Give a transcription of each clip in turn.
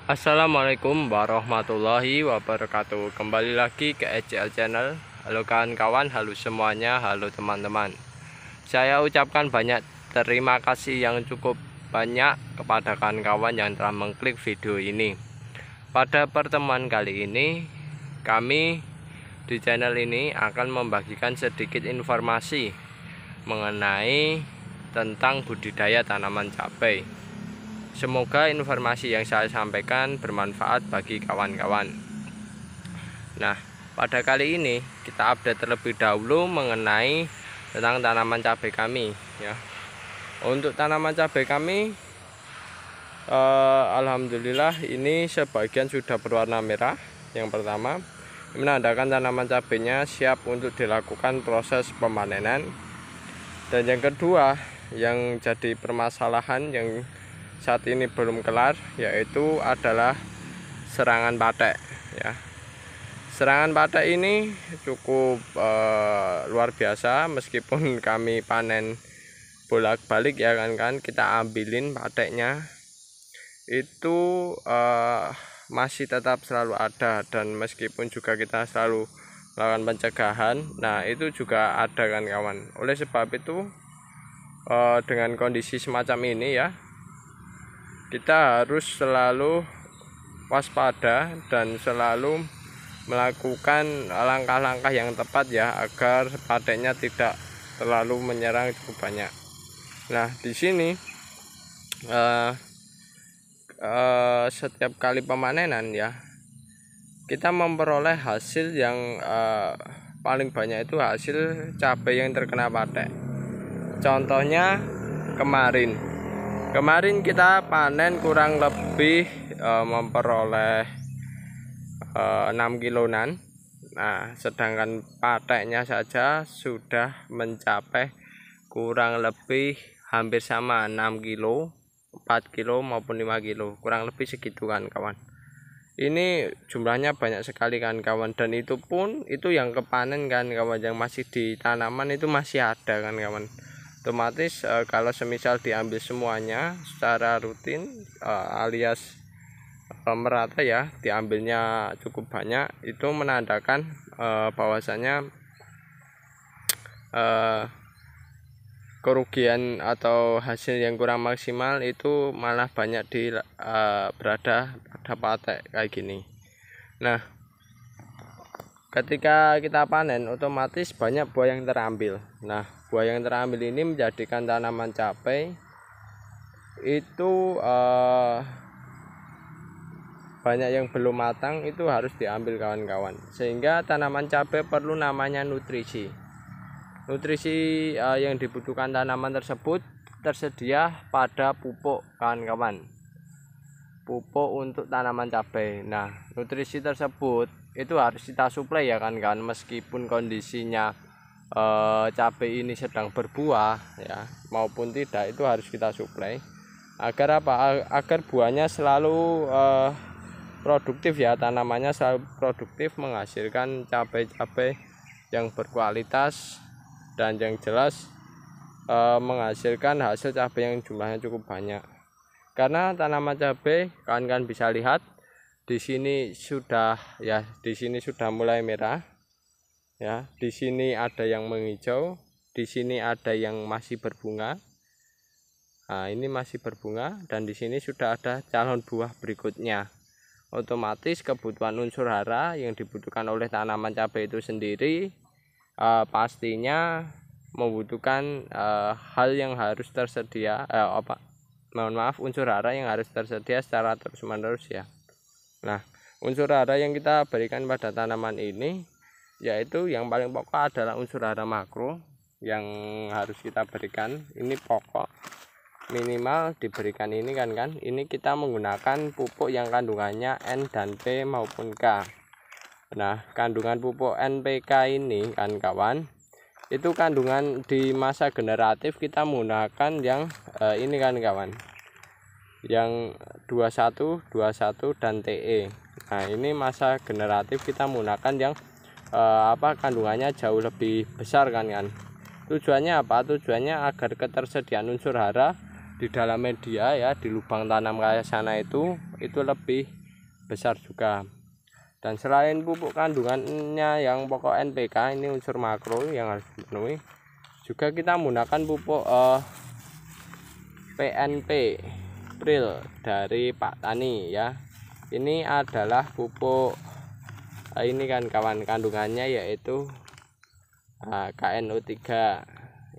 Assalamualaikum warahmatullahi wabarakatuh. Kembali lagi ke ECL Channel. Halo kawan-kawan, halo semuanya, halo teman-teman. Saya ucapkan banyak terima kasih yang cukup banyak kepada kawan-kawan yang telah mengklik video ini. Pada pertemuan kali ini, kami di channel ini akan membagikan sedikit informasi mengenai tentang budidaya tanaman cabai. Semoga informasi yang saya sampaikan bermanfaat bagi kawan-kawan. Nah, pada kali ini kita update terlebih dahulu mengenai tentang tanaman cabai kami ya. Untuk tanaman cabai kami alhamdulillah ini sebagian sudah berwarna merah. Yang pertama, menandakan tanaman cabainya siap untuk dilakukan proses pemanenan. Dan yang kedua, yang jadi permasalahan yang saat ini belum kelar, yaitu adalah serangan patek ya. Serangan patek ini cukup luar biasa, meskipun kami panen bolak-balik ya kan kita ambilin pateknya itu masih tetap selalu ada. Dan meskipun juga kita selalu melakukan pencegahan, nah itu juga ada kan kawan. Oleh sebab itu dengan kondisi semacam ini ya, kita harus selalu waspada dan selalu melakukan langkah-langkah yang tepat ya, agar pateknya tidak terlalu menyerang cukup banyak. Nah, di sini setiap kali pemanenan ya, kita memperoleh hasil yang paling banyak itu hasil cabai yang terkena patek. Contohnya Kemarin kita panen kurang lebih memperoleh 6 kiloan. Nah, sedangkan pateknya saja sudah mencapai kurang lebih hampir sama 6 kilo, 4 kilo maupun 5 kilo, kurang lebih segitu kan kawan. Ini jumlahnya banyak sekali kan kawan, dan itu pun itu yang kepanen kan kawan, yang masih di tanaman itu masih ada kan kawan. Otomatis kalau semisal diambil semuanya secara rutin alias merata ya, diambilnya cukup banyak, itu menandakan bahwasanya kerugian atau hasil yang kurang maksimal itu malah banyak berada pada patek kayak gini. Nah, ketika kita panen otomatis banyak buah yang terambil. Nah, buah yang terambil ini menjadikan tanaman cabai itu banyak yang belum matang, itu harus diambil kawan-kawan. Sehingga tanaman cabai perlu namanya nutrisi. Nutrisi yang dibutuhkan tanaman tersebut tersedia pada pupuk kawan-kawan. Pupuk untuk tanaman cabai. Nah, nutrisi tersebut itu harus kita suplai ya kan, meskipun kondisinya cabai ini sedang berbuah ya maupun tidak, itu harus kita suplai agar apa? Agar buahnya selalu produktif ya, tanamannya selalu produktif, menghasilkan cabai-cabai yang berkualitas dan yang jelas menghasilkan hasil cabai yang jumlahnya cukup banyak. Karena tanaman cabai kawan-kawan bisa lihat di sini sudah mulai merah. Ya, di sini ada yang menghijau, di sini ada yang masih berbunga. Nah, ini masih berbunga, dan di sini sudah ada calon buah berikutnya. Otomatis kebutuhan unsur hara yang dibutuhkan oleh tanaman cabai itu sendiri pastinya membutuhkan hal yang harus tersedia unsur hara yang harus tersedia secara terus-menerus ya. Nah, unsur hara yang kita berikan pada tanaman ini yaitu yang paling pokok adalah unsur hara makro yang harus kita berikan. Ini pokok, minimal diberikan ini kan. Ini kita menggunakan pupuk yang kandungannya N dan P maupun K. Nah, kandungan pupuk NPK ini kan kawan, itu kandungan di masa generatif kita menggunakan yang ini kan kawan, yang 21, 21 dan TE. Nah, ini masa generatif kita menggunakan yang kandungannya jauh lebih besar kan. Tujuannya apa? Tujuannya agar ketersediaan unsur hara di dalam media ya, di lubang tanam kayak sana itu itu lebih besar juga. Dan selain pupuk kandungannya yang pokok NPK, ini unsur makro yang harus dipenuhi, juga kita menggunakan pupuk PNP Pril dari Pak Tani ya. Ini adalah pupuk ini kan kawan, kandungannya yaitu KNO3.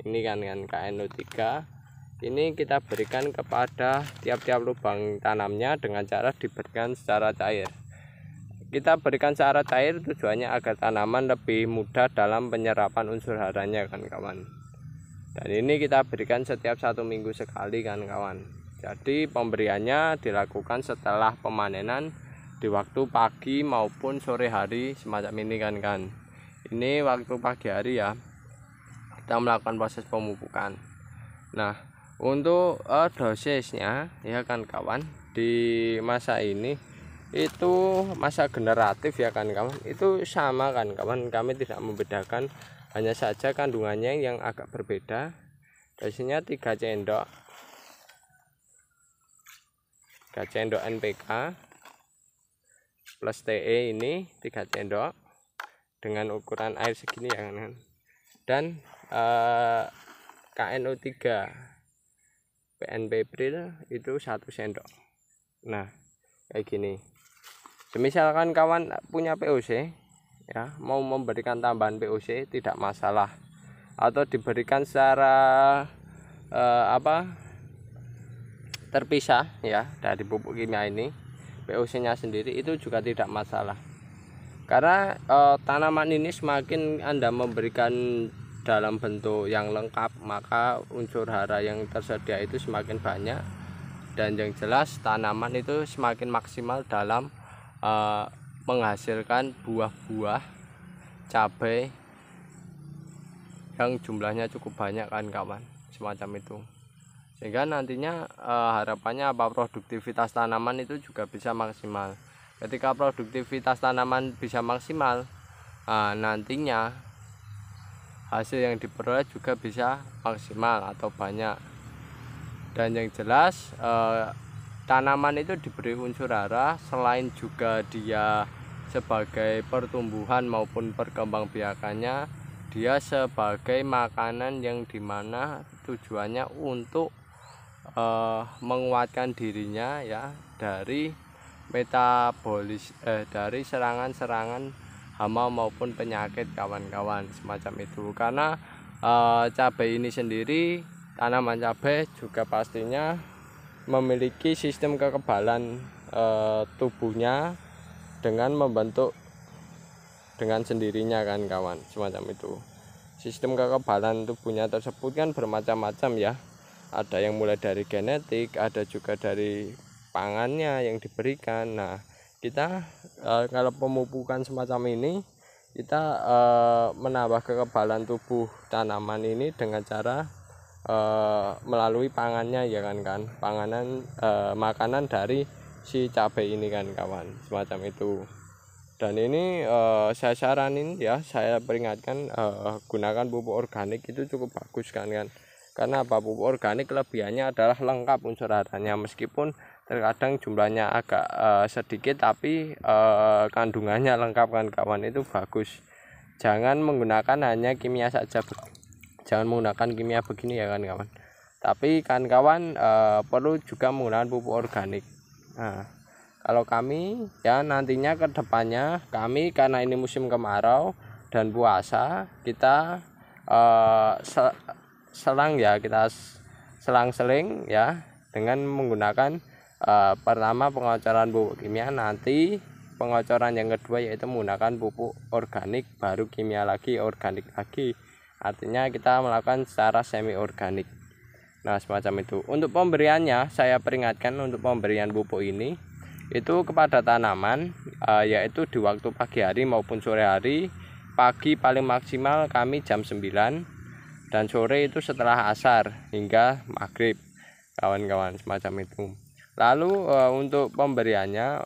Ini kan KNO3. Ini kita berikan kepada tiap-tiap lubang tanamnya dengan cara diberikan secara cair. Kita berikan secara cair tujuannya agar tanaman lebih mudah dalam penyerapan unsur haranya kan kawan. Dan ini kita berikan setiap 1 minggu sekali kan kawan. Jadi pemberiannya dilakukan setelah pemanenan di waktu pagi maupun sore hari semacam ini kan. Ini waktu pagi hari ya, kita melakukan proses pemupukan. Nah, untuk dosisnya ya kan kawan, di masa ini itu masa generatif ya kan kawan, itu sama kan kawan, kami tidak membedakan, hanya saja kandungannya yang agak berbeda. Dosisnya 3 sendok NPK plus TE, ini 3 sendok dengan ukuran air segini ya kan. Dan KNO3 PNP Pril itu 1 sendok. Nah kayak gini. Misalkan kawan punya POC ya, mau memberikan tambahan POC tidak masalah, atau diberikan secara terpisah ya dari pupuk kimia ini, POC nya sendiri itu juga tidak masalah. Karena tanaman ini semakin Anda memberikan dalam bentuk yang lengkap, maka unsur hara yang tersedia itu semakin banyak, dan yang jelas tanaman itu semakin maksimal dalam menghasilkan buah-buah cabai yang jumlahnya cukup banyak kan kawan, semacam itu. Sehingga nantinya harapannya produktivitas tanaman itu juga bisa maksimal. Ketika produktivitas tanaman bisa maksimal, nantinya hasil yang diperoleh juga bisa maksimal atau banyak. Dan yang jelas tanaman itu diberi unsur hara, selain juga dia sebagai pertumbuhan maupun perkembangbiakannya, dia sebagai makanan yang dimana tujuannya untuk menguatkan dirinya ya dari metabolis, dari serangan-serangan hama maupun penyakit kawan-kawan, semacam itu. Karena cabai ini sendiri, tanaman cabai juga pastinya memiliki sistem kekebalan tubuhnya dengan membentuk dengan sendirinya kan kawan, semacam itu. Sistem kekebalan tubuhnya tersebut kan bermacam-macam ya, ada yang mulai dari genetik, ada juga dari pangannya yang diberikan. Nah kita kalau pemupukan semacam ini, kita menambah kekebalan tubuh tanaman ini dengan cara melalui pangannya ya kan, panganan makanan dari si cabai ini kan kawan, semacam itu. Dan ini saya saranin ya, saya peringatkan, gunakan pupuk organik, itu cukup bagus kan. Karena apa? Pupuk organik kelebihannya adalah lengkap unsur haranya, meskipun terkadang jumlahnya agak sedikit, tapi kandungannya lengkap kan kawan, itu bagus. Jangan menggunakan hanya kimia saja, jangan menggunakan kimia begini ya kan kawan, tapi kan kawan perlu juga menggunakan pupuk organik. Nah kalau kami ya nantinya ke depannya, kami karena ini musim kemarau dan puasa, kita selang-seling ya dengan menggunakan pertama pengocoran pupuk kimia, nanti pengocoran yang kedua yaitu menggunakan pupuk organik, baru kimia lagi, organik lagi. Artinya kita melakukan secara semi organik. Nah semacam itu. Untuk pemberiannya, saya peringatkan untuk pemberian pupuk ini itu kepada tanaman yaitu di waktu pagi hari maupun sore hari. Pagi paling maksimal kami jam 9, dan sore itu setelah asar hingga maghrib kawan-kawan, semacam itu. Lalu untuk pemberiannya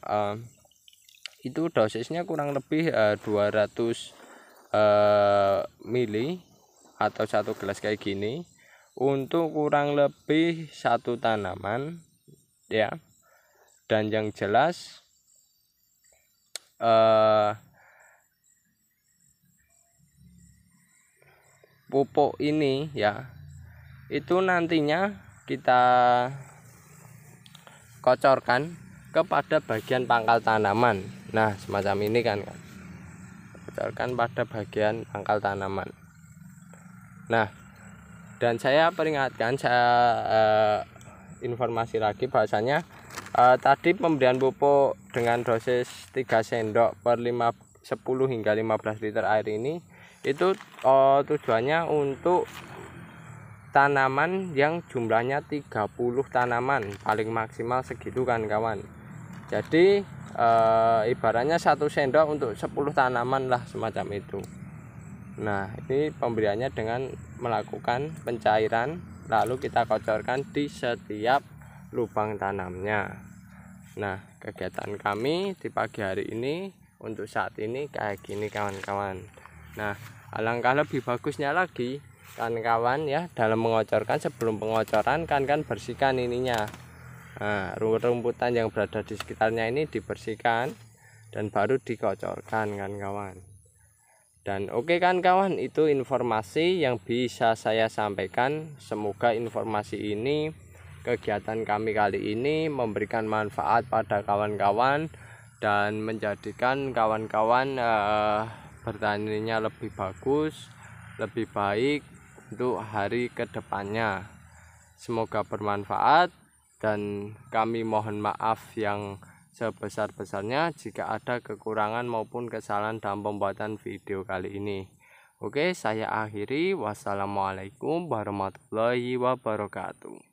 itu dosisnya kurang lebih 200 mili atau 1 gelas kayak gini, untuk kurang lebih 1 tanaman ya. Dan yang jelas pupuk ini ya itu nantinya kita kocorkan kepada bagian pangkal tanaman. Nah, semacam ini kan, kocorkan pada bagian pangkal tanaman. Nah, dan saya peringatkan, saya informasi lagi bahwasanya tadi pemberian pupuk dengan dosis 3 sendok per 10 hingga 15 liter air ini itu tujuannya untuk tanaman yang jumlahnya 30 tanaman, paling maksimal segitu kan kawan. Jadi ibaratnya 1 sendok untuk 10 tanaman lah, semacam itu. Nah, ini pemberiannya dengan melakukan pencairan lalu kita kocorkan di setiap lubang tanamnya. Nah, kegiatan kami di pagi hari ini untuk saat ini kayak gini kawan-kawan. Nah, alangkah lebih bagusnya lagi kawan-kawan ya, dalam mengocorkan, sebelum pengocoran kan bersihkan ininya. Nah, rumputan yang berada di sekitarnya ini dibersihkan dan baru dikocorkan kan kawan. Dan oke kan kawan, itu informasi yang bisa saya sampaikan. Semoga informasi ini, kegiatan kami kali ini memberikan manfaat pada kawan-kawan dan menjadikan kawan-kawan bertaninya lebih bagus, lebih baik untuk hari kedepannya. Semoga bermanfaat dan kami mohon maaf yang sebesar-besarnya jika ada kekurangan maupun kesalahan dalam pembuatan video kali ini. Oke, saya akhiri. Wassalamualaikum warahmatullahi wabarakatuh.